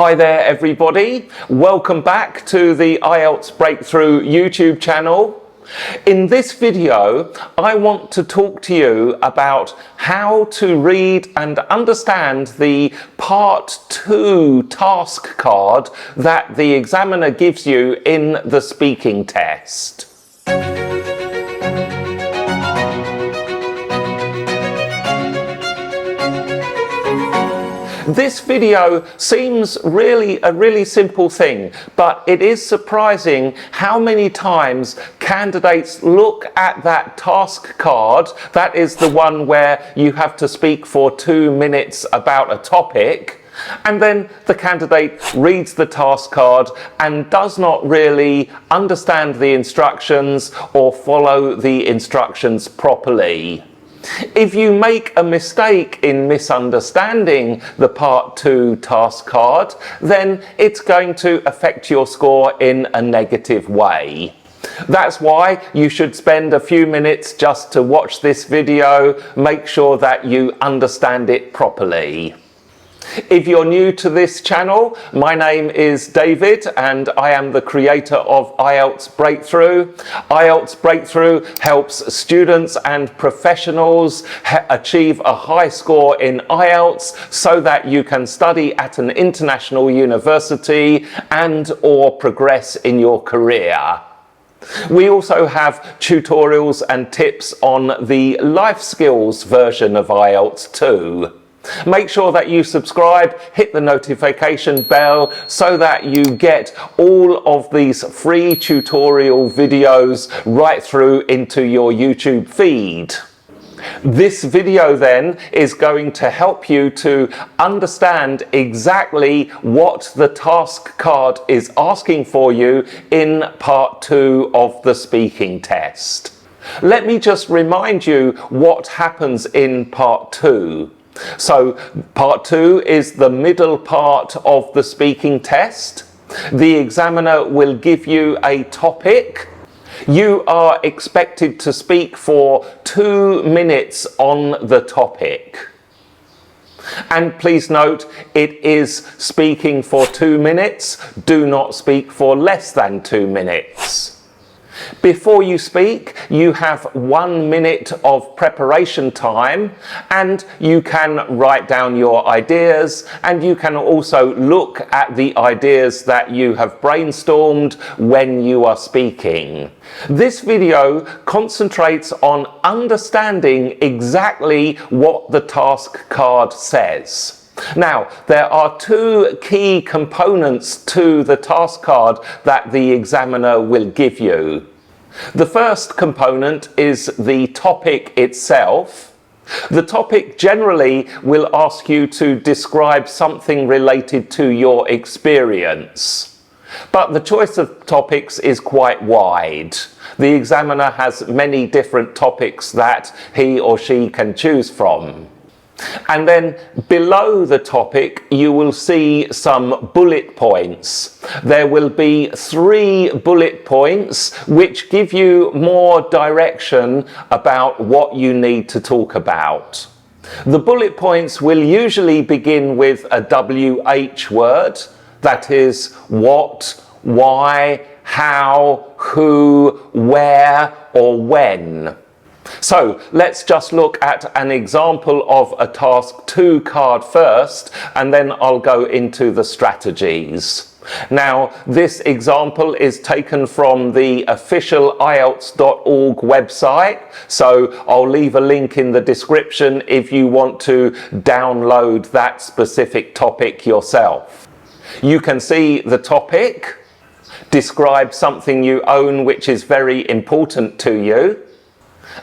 Hi there everybody, welcome back to the IELTS Breakthrough YouTube channel. In this video, I want to talk to you about how to read and understand the Part 2 task card that the examiner gives you in the speaking test. This video seems a really simple thing, but it is surprising how many times candidates look at that task card, that is the one where you have to speak for 2 minutes about a topic, and then the candidate reads the task card and does not really understand the instructions or follow the instructions properly. If you make a mistake in misunderstanding the Part 2 task card, then it's going to affect your score in a negative way. That's why you should spend a few minutes just to watch this video, make sure that you understand it properly. If you're new to this channel, my name is David and I am the creator of IELTS Breakthrough. IELTS Breakthrough helps students and professionals achieve a high score in IELTS so that you can study at an international university and or progress in your career. We also have tutorials and tips on the life skills version of IELTS too. Make sure that you subscribe, hit the notification bell so that you get all of these free tutorial videos right through into your YouTube feed. This video then is going to help you to understand exactly what the task card is asking for you in Part 2 of the speaking test. Let me just remind you what happens in Part 2. So Part 2 is the middle part of the speaking test. The examiner will give you a topic. You are expected to speak for 2 minutes on the topic. And please note, it is speaking for 2 minutes. Do not speak for less than 2 minutes. Before you speak, you have 1 minute of preparation time and you can write down your ideas and you can also look at the ideas that you have brainstormed when you are speaking. This video concentrates on understanding exactly what the task card says. Now, there are 2 key components to the task card that the examiner will give you. The first component is the topic itself. The topic generally will ask you to describe something related to your experience. But the choice of topics is quite wide. The examiner has many different topics that he or she can choose from. And then below the topic you will see some bullet points. There will be 3 bullet points which give you more direction about what you need to talk about. The bullet points will usually begin with a WH word, that is what, why, how, who, where or when. So let's just look at an example of a Task 2 card first, and then I'll go into the strategies. Now, this example is taken from the official IELTS.org website, so I'll leave a link in the description if you want to download that specific topic yourself. You can see the topic, describe something you own which is very important to you.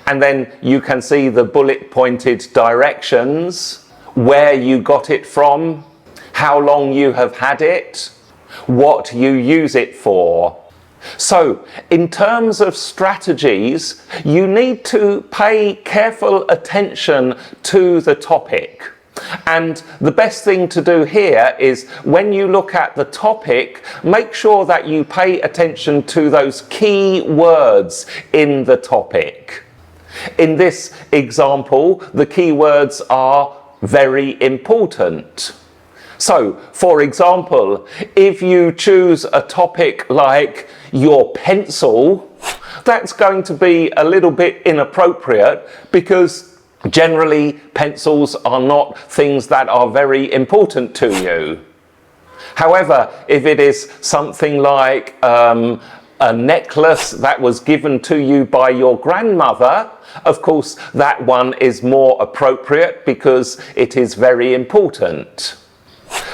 And then you can see the bullet pointed directions, where you got it from, how long you have had it, what you use it for. So in terms of strategies, you need to pay careful attention to the topic. And the best thing to do here is when you look at the topic, make sure that you pay attention to those key words in the topic. In this example, the key words are very important, So, for example, if you choose a topic like your pencil, that's going to be a little bit inappropriate because generally pencils are not things that are very important to you. However, if it is something like a necklace that was given to you by your grandmother, of course that one is more appropriate because it is very important.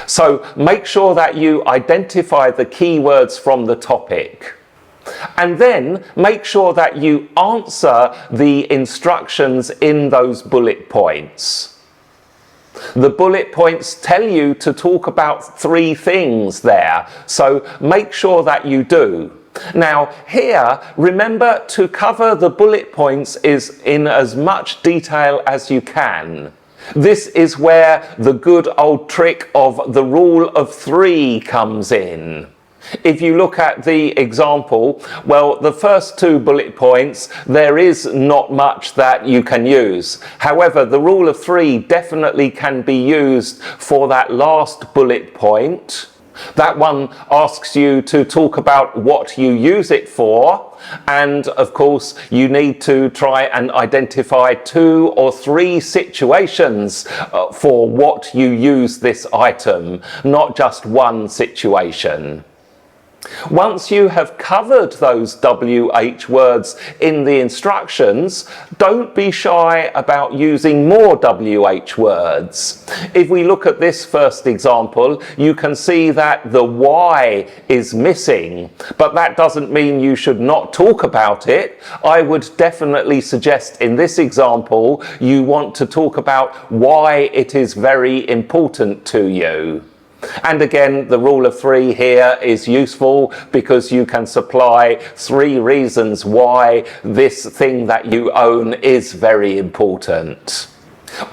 So make sure that you identify the keywords from the topic. And then make sure that you answer the instructions in those bullet points. The bullet points tell you to talk about 3 things there, so make sure that you do. Now here, remember to cover the bullet points in as much detail as you can. This is where the good old trick of the rule of 3 comes in. If you look at the example, well, the first 2 bullet points, there is not much that you can use. However, the rule of 3 definitely can be used for that last bullet point. That one asks you to talk about what you use it for, and of course you need to try and identify 2 or 3 situations for what you use this item, not just one situation. Once you have covered those WH words in the instructions, don't be shy about using more WH words. If we look at this first example, you can see that the Y is missing, but that doesn't mean you should not talk about it. I would definitely suggest in this example, you want to talk about why it is very important to you. And again, the rule of 3 here is useful because you can supply 3 reasons why this thing that you own is very important.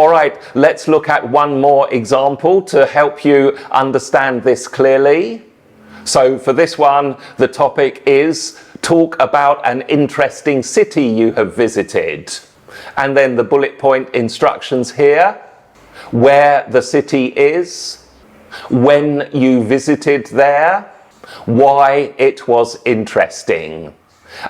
All right, let's look at one more example to help you understand this clearly. So for this one, the topic is talk about an interesting city you have visited. And then the bullet point instructions here, where the city is, when you visited there, why it was interesting.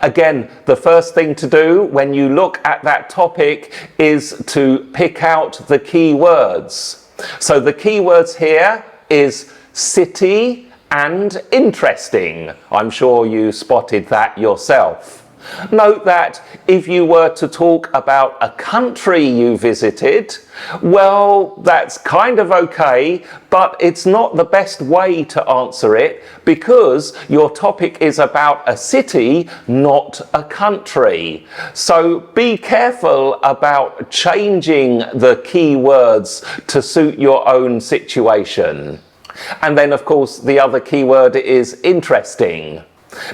Again, the first thing to do when you look at that topic is to pick out the key words. So the key words here is city and interesting. I'm sure you spotted that yourself. Note that if you were to talk about a country you visited, well, that's kind of okay, but it's not the best way to answer it because your topic is about a city, not a country. So be careful about changing the key words to suit your own situation. And then, of course, the other keyword is interesting.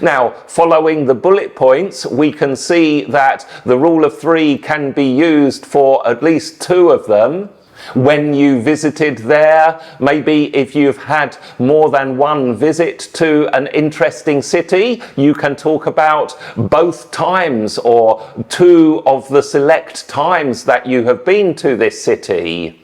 Now, following the bullet points, we can see that the rule of 3 can be used for at least 2 of them. When you visited there, maybe if you've had more than one visit to an interesting city, you can talk about both times or 2 of the select times that you have been to this city.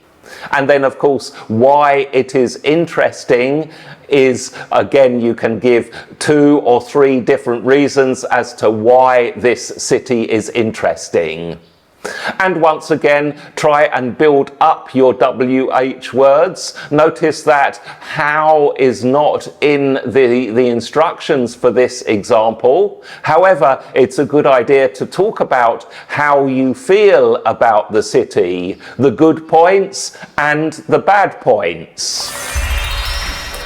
And then, of course, why it is interesting is, again, you can give 2 or 3 different reasons as to why this city is interesting. And once again, try and build up your WH words. Notice that how is not in the instructions for this example. However, it's a good idea to talk about how you feel about the city, the good points and the bad points.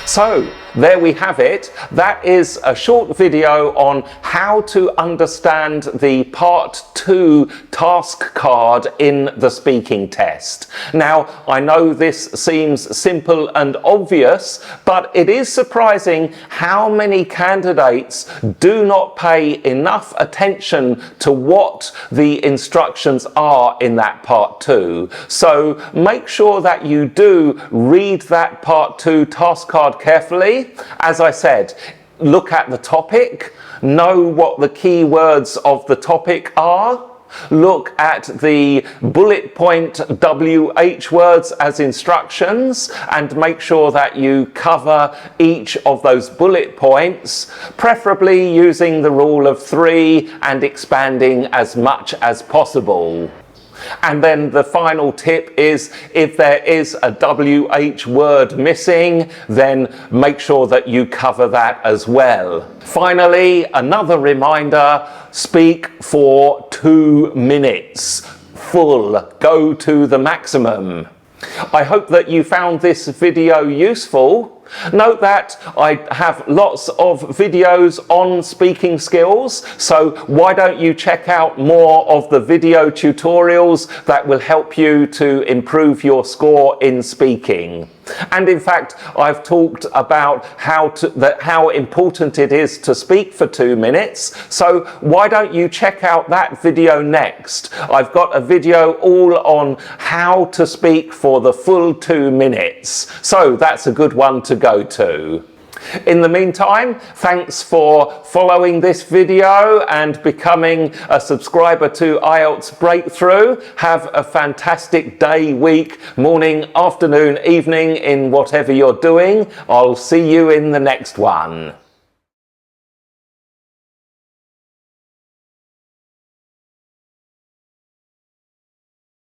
So, there we have it. That is a short video on how to understand the Part 2 task card in the speaking test. Now, I know this seems simple and obvious, but it is surprising how many candidates do not pay enough attention to what the instructions are in that Part 2. So make sure that you do read that Part 2 task card carefully. As I said, look at the topic, know what the key words of the topic are, look at the bullet point WH words as instructions and make sure that you cover each of those bullet points, preferably using the rule of 3 and expanding as much as possible. And then the final tip is, if there is a WH word missing, then make sure that you cover that as well. Finally, another reminder, speak for 2 minutes. Full. Go to the maximum. I hope that you found this video useful. Note that I have lots of videos on speaking skills, so why don't you check out more of the video tutorials that will help you to improve your score in speaking. And in fact, I've talked about how important it is to speak for 2 minutes, so why don't you check out that video next? I've got a video all on how to speak for the full 2 minutes, so that's a good one to go to. In the meantime, thanks for following this video and becoming a subscriber to IELTS Breakthrough. Have a fantastic day, week, morning, afternoon, evening in whatever you're doing. I'll see you in the next one.